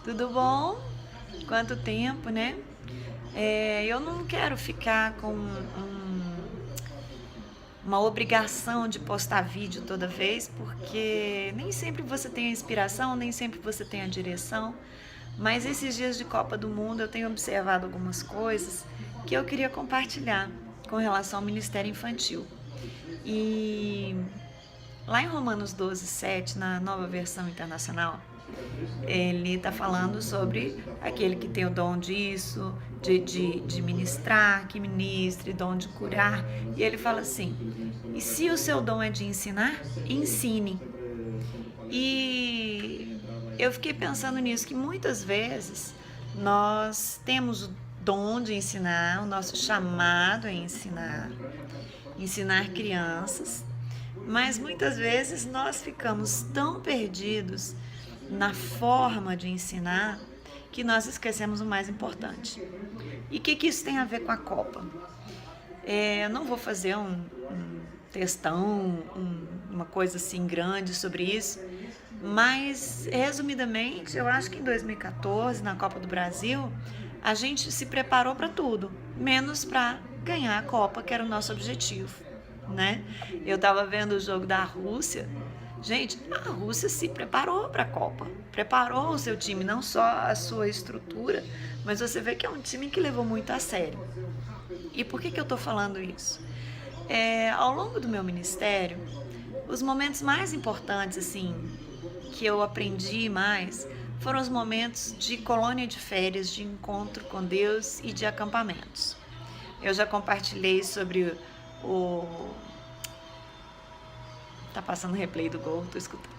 Tudo bom? Quanto tempo, né? Eu não quero ficar com uma obrigação de postar vídeo toda vez, porque nem sempre você tem a inspiração, nem sempre você tem a direção. Mas esses dias de Copa do Mundo eu tenho observado algumas coisas que eu queria compartilhar com relação ao Ministério Infantil. E lá em Romanos 12:7, na Nova Versão Internacional, ele está falando sobre aquele que tem o dom disso, de ministrar, que ministre, dom de curar. E ele fala assim: e se o seu dom é de ensinar, ensine. E eu fiquei pensando nisso, que muitas vezes nós temos o dom de ensinar, o nosso chamado é ensinar crianças, mas muitas vezes nós ficamos tão perdidos na forma de ensinar que nós esquecemos o mais importante. E o que isso tem a ver com a Copa? Eu não vou fazer um textão, uma coisa assim grande sobre isso, mas resumidamente, eu acho que em 2014, na Copa do Brasil, a gente se preparou para tudo, menos para ganhar a Copa, que era o nosso objetivo, né? Eu estava vendo o jogo da Rússia. Gente, a Rússia se preparou para a Copa, preparou o seu time, não só a sua estrutura, mas você vê que é um time que levou muito a sério. E por que eu estou falando isso? Ao longo do meu ministério, os momentos mais importantes, assim, que eu aprendi mais, foram os momentos de colônia de férias, de encontro com Deus e de acampamentos. Eu já compartilhei sobre o... Tá passando replay do gol, tô escutando.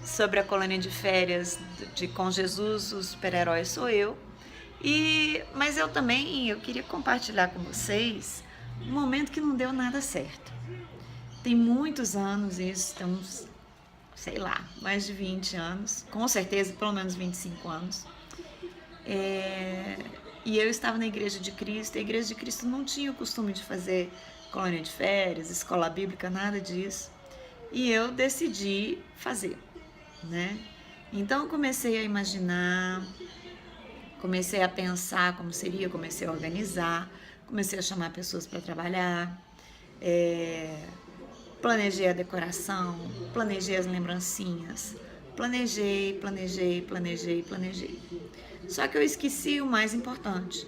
Sobre a colônia de férias de Com Jesus, o super-herói sou eu. Mas eu queria compartilhar com vocês um momento que não deu nada certo. Tem muitos anos isso, estamos, sei lá, mais de 20 anos, com certeza pelo menos 25 anos. E eu estava na Igreja de Cristo, a Igreja de Cristo não tinha o costume de fazer colônia de férias, escola bíblica, nada disso. E eu decidi fazer, né? Então eu comecei a imaginar, comecei a pensar como seria, comecei a organizar, comecei a chamar pessoas para trabalhar, planejei a decoração, planejei as lembrancinhas, planejei. Só que eu esqueci o mais importante.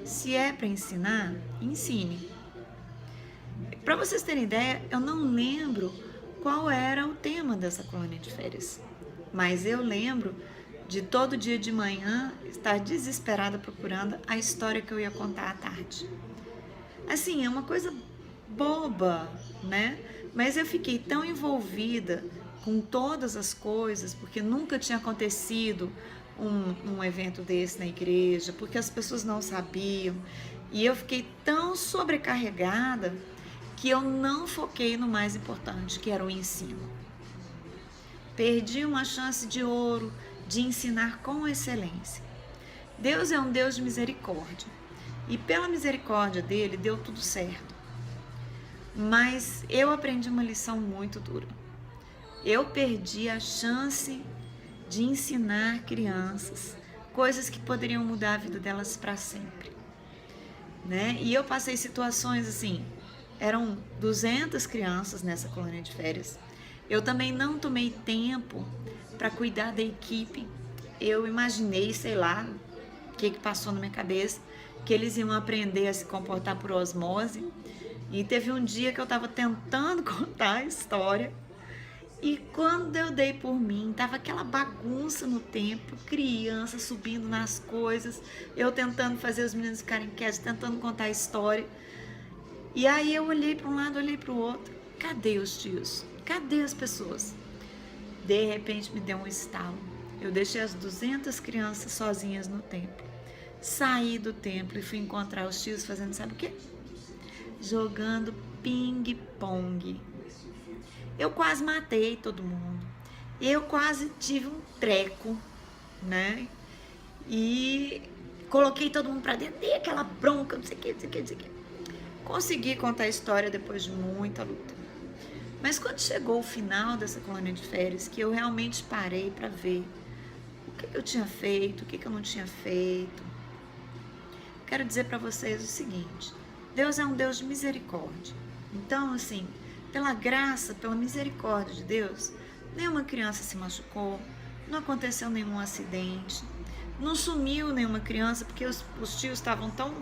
Se é para ensinar, ensine. Para vocês terem ideia, eu não lembro qual era o tema dessa colônia de férias, mas eu lembro de todo dia de manhã estar desesperada procurando a história que eu ia contar à tarde. Assim, é uma coisa boba, né? Mas eu fiquei tão envolvida com todas as coisas, porque nunca tinha acontecido um evento desse na igreja, porque as pessoas não sabiam, e eu fiquei tão sobrecarregada que eu não foquei no mais importante, que era o ensino. Perdi uma chance de ouro de ensinar com excelência. Deus é um Deus de misericórdia, e pela misericórdia dele deu tudo certo. Mas eu aprendi uma lição muito dura. Eu perdi a chance de ensinar crianças coisas que poderiam mudar a vida delas para sempre, né? E eu passei situações assim, eram 200 crianças nessa colônia de férias. Eu também não tomei tempo para cuidar da equipe. Eu imaginei, sei lá, o que passou na minha cabeça, que eles iam aprender a se comportar por osmose. E teve um dia que eu estava tentando contar a história, e quando eu dei por mim, tava aquela bagunça no templo, criança subindo nas coisas, eu tentando fazer os meninos ficarem quietos, tentando contar a história. E aí eu olhei para um lado, olhei para o outro. Cadê os tios? Cadê as pessoas? De repente me deu um estalo. Eu deixei as 200 crianças sozinhas no templo. Saí do templo e fui encontrar os tios fazendo, sabe o quê? Jogando ping-pong. Eu quase matei todo mundo. Eu quase tive um treco, né? E coloquei todo mundo pra dentro, dei aquela bronca, não sei o que. Consegui contar a história depois de muita luta. Mas quando chegou o final dessa colônia de férias, que eu realmente parei pra ver que eu tinha feito, o que eu não tinha feito. Quero dizer para vocês o seguinte: Deus é um Deus de misericórdia. Então, assim, pela graça, pela misericórdia de Deus, nenhuma criança se machucou, não aconteceu nenhum acidente, não sumiu nenhuma criança, porque os tios estavam tão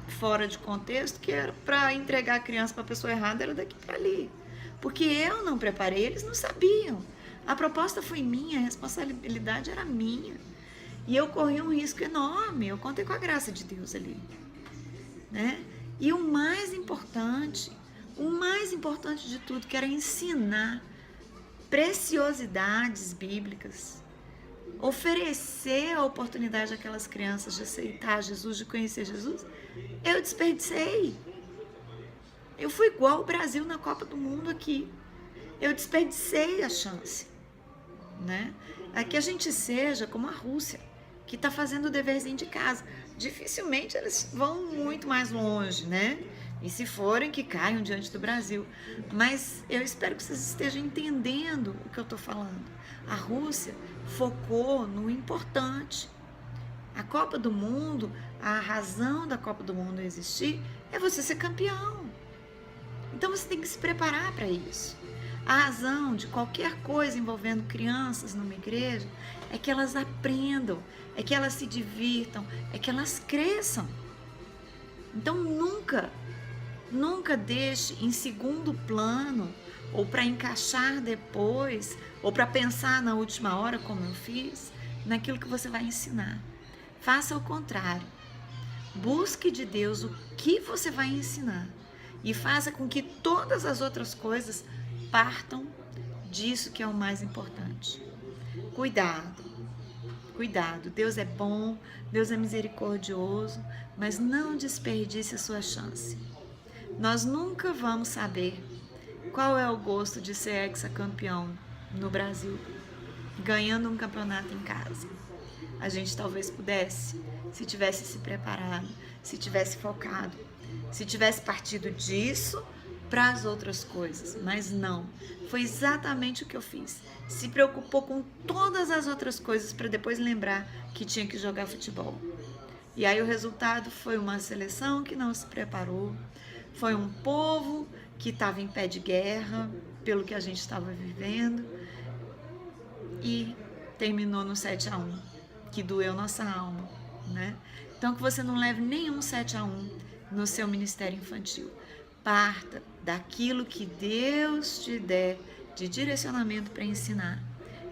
fora de contexto que era para entregar a criança para a pessoa errada, era daqui para ali. Porque eu não preparei, eles não sabiam. A proposta foi minha, a responsabilidade era minha. E eu corri um risco enorme, eu contei com a graça de Deus ali, né? E o mais importante de tudo, que era ensinar preciosidades bíblicas, oferecer a oportunidade àquelas crianças de aceitar Jesus, de conhecer Jesus, eu desperdicei. Eu fui igual o Brasil na Copa do Mundo aqui. Eu desperdicei a chance, né? Aqui a gente seja como a Rússia, que está fazendo o deverzinho de casa. Dificilmente eles vão muito mais longe, né? E se forem, que caiam diante do Brasil. Mas eu espero que vocês estejam entendendo o que eu estou falando. A Rússia focou no importante. A Copa do Mundo, a razão da Copa do Mundo existir é você ser campeão. Então você tem que se preparar para isso. A razão de qualquer coisa envolvendo crianças numa igreja é que elas aprendam, é que elas se divirtam, é que elas cresçam. Então nunca deixe em segundo plano, ou para encaixar depois, ou para pensar na última hora, como eu fiz, naquilo que você vai ensinar. Faça o contrário. Busque de Deus o que você vai ensinar e faça com que todas as outras coisas partam disso que é o mais importante. Cuidado, Deus é bom, Deus é misericordioso, mas não desperdice a sua chance. Nós nunca vamos saber qual é o gosto de ser hexacampeão no Brasil, ganhando um campeonato em casa. A gente talvez pudesse, se tivesse se preparado, se tivesse focado, se tivesse partido disso para as outras coisas, mas não. Foi exatamente o que eu fiz. Se preocupou com todas as outras coisas para depois lembrar que tinha que jogar futebol. E aí o resultado foi uma seleção que não se preparou, foi um povo que estava em pé de guerra pelo que a gente estava vivendo e terminou no 7-1, que doeu nossa alma, né? Então que você não leve nenhum 7-1 no seu ministério infantil. Parta daquilo que Deus te der de direcionamento para ensinar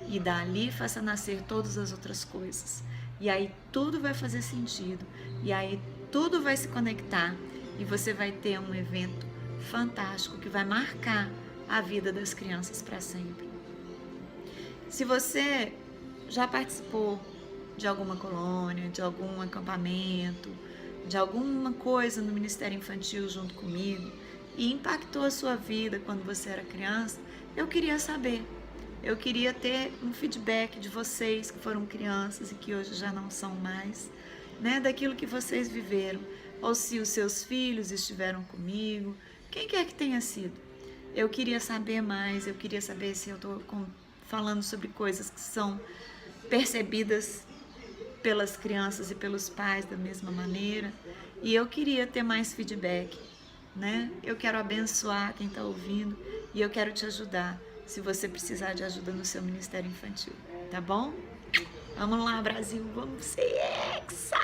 e dali faça nascer todas as outras coisas. E aí tudo vai fazer sentido, e aí tudo vai se conectar e você vai ter um evento fantástico que vai marcar a vida das crianças para sempre. Se você já participou de alguma colônia, de algum acampamento, de alguma coisa no Ministério Infantil junto comigo e impactou a sua vida quando você era criança, eu queria saber. Eu queria ter um feedback de vocês que foram crianças e que hoje já não são mais, né, daquilo que vocês viveram, ou se os seus filhos estiveram comigo, quem quer que tenha sido. Eu queria saber mais, eu queria saber se eu estou falando sobre coisas que são percebidas pelas crianças e pelos pais da mesma maneira, e eu queria ter mais feedback, né? Eu quero abençoar quem está ouvindo e eu quero te ajudar, se você precisar de ajuda no seu ministério infantil, tá bom? Vamos lá, Brasil, vamos ser hexa!